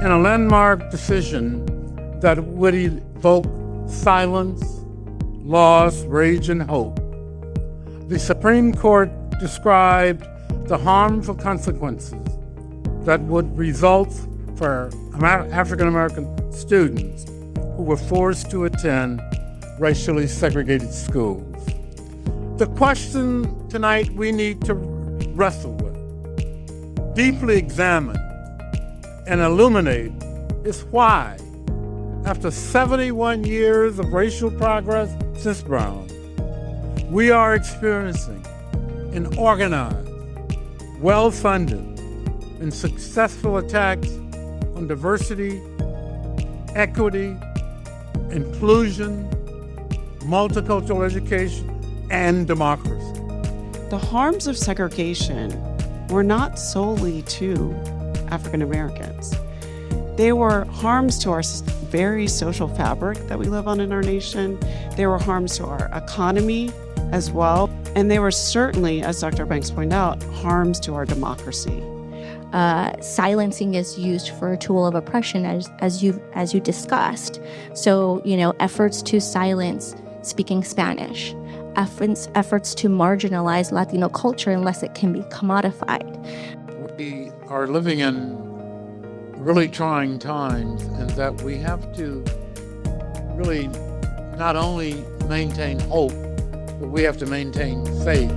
in a landmark decision that would evoke silence, loss, rage, and hope, the Supreme Court described the harmful consequences that would result for African American students who were forced to attend racially segregated schools. The question tonight we need to wrestle with, deeply examine, and illuminate is why, after 71 years of racial progress since Brown, we are experiencing an organized, well-funded, and successful attacks on diversity, equity, inclusion, multicultural education, and democracy. The harms of segregation were not solely to African Americans. They were harms to our very social fabric that we live on in our nation. They were harms to our economy as well. And they were certainly, as Dr. Banks pointed out, harms to our democracy. Silencing is used for a tool of oppression, as you discussed. So, efforts to silence speaking Spanish, efforts to marginalize Latino culture unless it can be commodified. We are living in really trying times, and that we have to really not only maintain hope, but we have to maintain faith.